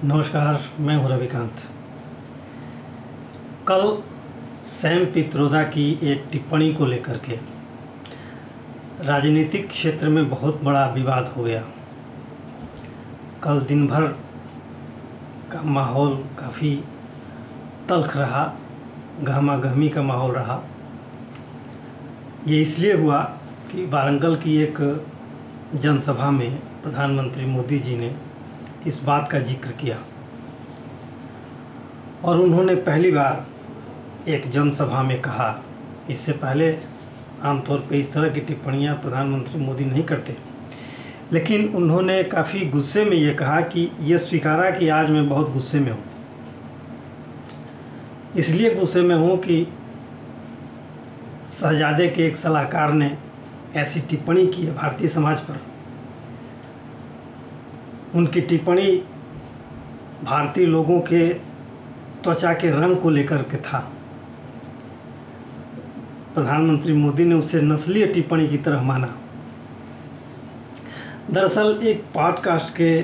नमस्कार, मैं हूं रविकांत। कल सैम पित्रोदा की एक टिप्पणी को लेकर के राजनीतिक क्षेत्र में बहुत बड़ा विवाद हो गया। कल दिन भर का माहौल काफ़ी तल्ख रहा, गहमा-गहमी का माहौल रहा। ये इसलिए हुआ कि वारंगल की एक जनसभा में प्रधानमंत्री मोदी जी ने इस बात का जिक्र किया और उन्होंने पहली बार एक जनसभा में कहा। इससे पहले आमतौर पे इस तरह की टिप्पणियां प्रधानमंत्री मोदी नहीं करते, लेकिन उन्होंने काफ़ी गुस्से में ये कहा कि ये स्वीकारा कि आज मैं बहुत गुस्से में हूँ। इसलिए गुस्से में हूँ कि शहजादे के एक सलाहकार ने ऐसी टिप्पणी की है भारतीय समाज पर। उनकी टिप्पणी भारतीय लोगों के त्वचा के रंग को लेकर के था। प्रधानमंत्री मोदी ने उसे नस्लीय टिप्पणी की तरह माना। दरअसल एक पॉडकास्ट के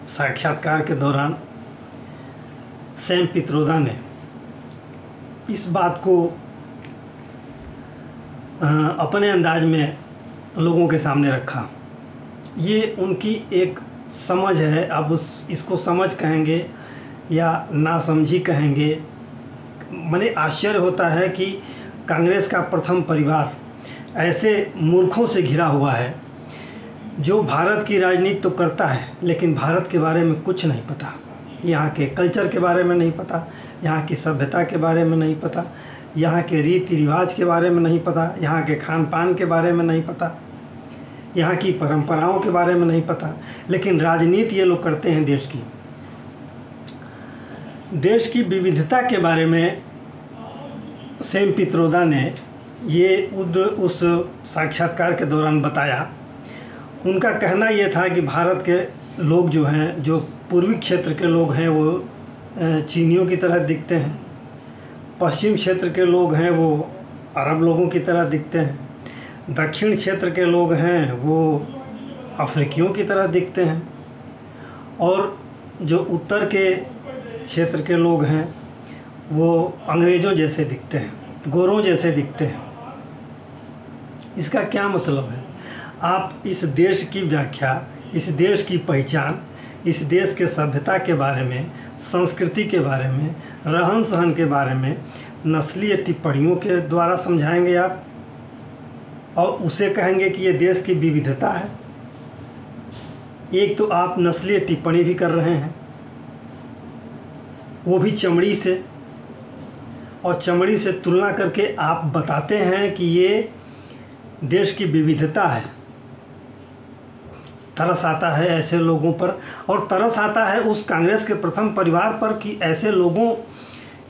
साक्षात्कार के दौरान सैम पित्रोदा ने इस बात को अपने अंदाज में लोगों के सामने रखा। ये उनकी एक समझ है, अब इसको समझ कहेंगे या नासमझी कहेंगे। माने आश्चर्य होता है कि कांग्रेस का प्रथम परिवार ऐसे मूर्खों से घिरा हुआ है जो भारत की राजनीति तो करता है लेकिन भारत के बारे में कुछ नहीं पता। यहाँ के कल्चर के बारे में नहीं पता, यहाँ की सभ्यता के बारे में नहीं पता, यहाँ के रीति रिवाज के बारे में नहीं पता, यहाँ के खान पान के बारे में नहीं पता, यहाँ की परंपराओं के बारे में नहीं पता। लेकिन राजनीति ये लोग करते हैं देश की विविधता के बारे में सैम पित्रोदा ने ये उस साक्षात्कार के दौरान बताया। उनका कहना ये था कि भारत के लोग जो हैं, जो पूर्वी क्षेत्र के लोग हैं वो चीनियों की तरह दिखते हैं, पश्चिम क्षेत्र के लोग हैं वो अरब लोगों की तरह दिखते हैं, दक्षिण क्षेत्र के लोग हैं वो अफ्रीकियों की तरह दिखते हैं, और जो उत्तर के क्षेत्र के लोग हैं वो अंग्रेज़ों जैसे दिखते हैं, गोरों जैसे दिखते हैं। इसका क्या मतलब है? आप इस देश की व्याख्या, इस देश की पहचान, इस देश के सभ्यता के बारे में, संस्कृति के बारे में, रहन सहन के बारे में नस्लीय टिप्पणियों के द्वारा समझाएंगे आप, और उसे कहेंगे कि ये देश की विविधता है। एक तो आप नस्लीय टिप्पणी भी कर रहे हैं, वो भी चमड़ी से, और चमड़ी से तुलना करके आप बताते हैं कि ये देश की विविधता है। तरस आता है ऐसे लोगों पर, और तरस आता है उस कांग्रेस के प्रथम परिवार पर कि ऐसे लोगों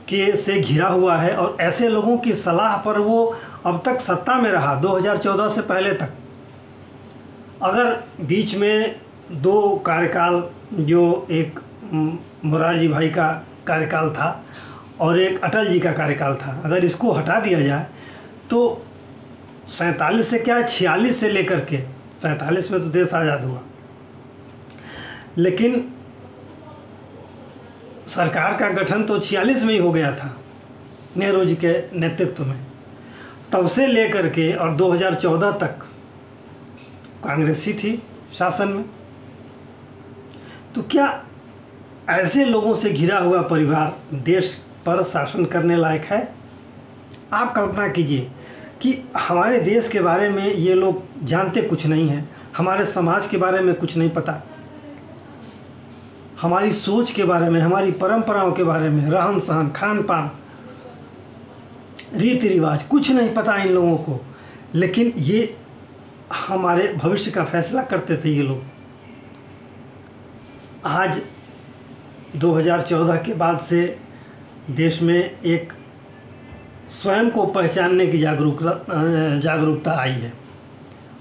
के से घिरा हुआ है, और ऐसे लोगों की सलाह पर वो अब तक सत्ता में रहा 2014 से पहले तक। अगर बीच में दो कार्यकाल, जो एक मोरारजी भाई का कार्यकाल था और एक अटल जी का कार्यकाल था, अगर इसको हटा दिया जाए तो 47 से क्या 46 से लेकर के 47 में तो देश आज़ाद हुआ, लेकिन सरकार का गठन तो 46 में ही हो गया था नेहरू जी के नेतृत्व में। तब से लेकर के और 2014 तक कांग्रेस ही थी शासन में। तो क्या ऐसे लोगों से घिरा हुआ परिवार देश पर शासन करने लायक है? आप कल्पना कीजिए कि हमारे देश के बारे में ये लोग जानते कुछ नहीं हैं, हमारे समाज के बारे में कुछ नहीं पता, हमारी सोच के बारे में, हमारी परंपराओं के बारे में, रहन सहन, खान पान, रीति रिवाज कुछ नहीं पता इन लोगों को। लेकिन ये हमारे भविष्य का फैसला करते थे ये लोग। आज 2014 के बाद से देश में एक स्वयं को पहचानने की जागरूकता आई है,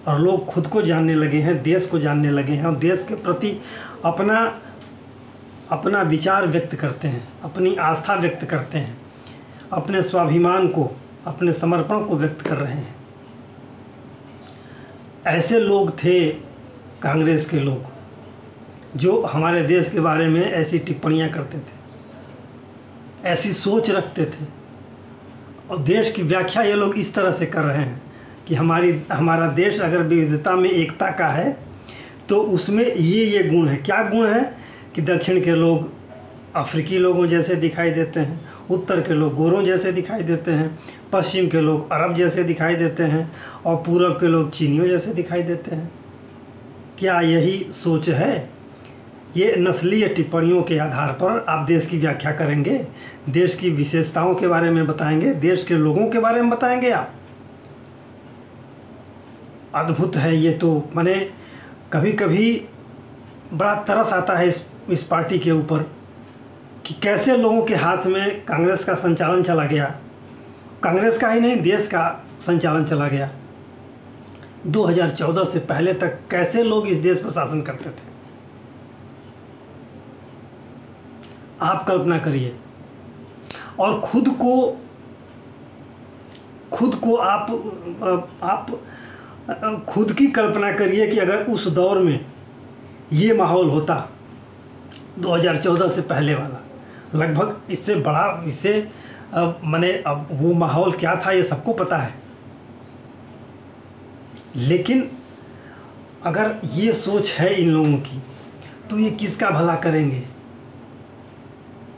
और लोग खुद को जानने लगे हैं, देश को जानने लगे हैं, और देश के प्रति अपना विचार व्यक्त करते हैं, अपनी आस्था व्यक्त करते हैं, अपने स्वाभिमान को, अपने समर्पण को व्यक्त कर रहे हैं। ऐसे लोग थे कांग्रेस के लोग, जो हमारे देश के बारे में ऐसी टिप्पणियां करते थे, ऐसी सोच रखते थे। और देश की व्याख्या ये लोग इस तरह से कर रहे हैं कि हमारा देश अगर विविधता में एकता का है तो उसमें ये गुण है। क्या गुण है कि दक्षिण के लोग अफ्रीकी लोगों जैसे दिखाई देते हैं, उत्तर के लोग गोरों जैसे दिखाई देते हैं, पश्चिम के लोग अरब जैसे दिखाई देते हैं और पूरब के लोग चीनियों जैसे दिखाई देते हैं। क्या यही सोच है? ये नस्लीय टिप्पणियों के आधार पर आप देश की व्याख्या करेंगे, देश की विशेषताओं के बारे में बताएंगे, देश के लोगों के बारे में बताएंगे आप? अद्भुत है ये तो। माने कभी कभी बड़ा तरस आता है इस पार्टी के ऊपर कि कैसे लोगों के हाथ में कांग्रेस का संचालन चला गया। कांग्रेस का ही नहीं, देश का संचालन चला गया। 2014 से पहले तक कैसे लोग इस देश पर शासन करते थे, आप कल्पना करिए। और खुद को आप खुद की कल्पना करिए कि अगर उस दौर में ये माहौल होता 2014 से पहले वाला, लगभग इससे बड़ा, इससे माने अब वो माहौल क्या था ये सबको पता है। लेकिन अगर ये सोच है इन लोगों की तो ये किसका भला करेंगे?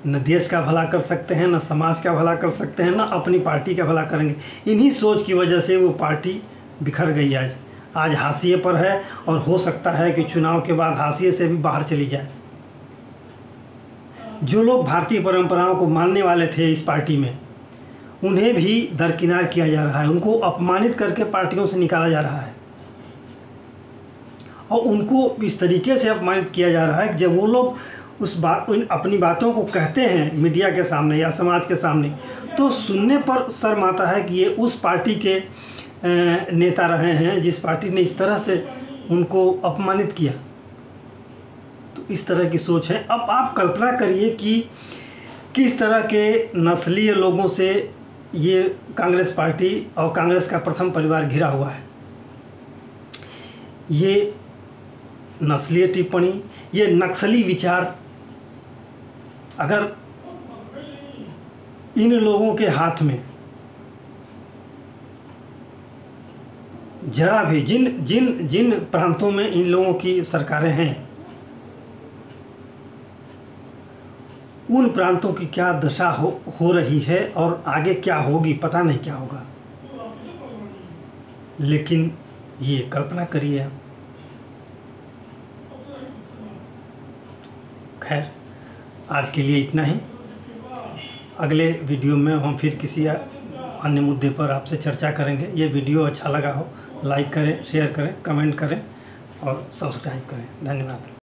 न देश का भला कर सकते हैं, न समाज का भला कर सकते हैं, न अपनी पार्टी का भला करेंगे। इन्हीं सोच की वजह से वो पार्टी बिखर गई। आज हाशिए पर है और हो सकता है कि चुनाव के बाद हाशिए से भी बाहर चली जाए। जो लोग भारतीय परंपराओं को मानने वाले थे इस पार्टी में, उन्हें भी दरकिनार किया जा रहा है, उनको अपमानित करके पार्टियों से निकाला जा रहा है। और उनको इस तरीके से अपमानित किया जा रहा है कि जब वो लोग अपनी बातों को कहते हैं मीडिया के सामने या समाज के सामने, तो सुनने पर शर्म आता है कि ये उस पार्टी के नेता रहे हैं जिस पार्टी ने इस तरह से उनको अपमानित किया। तो इस तरह की सोच है। अब आप कल्पना करिए कि किस तरह के नस्लीय लोगों से ये कांग्रेस पार्टी और कांग्रेस का प्रथम परिवार घिरा हुआ है। ये नस्लीय टिप्पणी, ये नक्सली विचार अगर इन लोगों के हाथ में जरा भी, जिन प्रांतों में इन लोगों की सरकारें हैं, उन प्रांतों की क्या दशा हो रही है और आगे क्या होगी, पता नहीं क्या होगा। लेकिन ये कल्पना करिए आप। खैर, आज के लिए इतना ही। अगले वीडियो में हम फिर किसी अन्य मुद्दे पर आपसे चर्चा करेंगे। ये वीडियो अच्छा लगा हो लाइक करें, शेयर करें, कमेंट करें और सब्सक्राइब करें। धन्यवाद।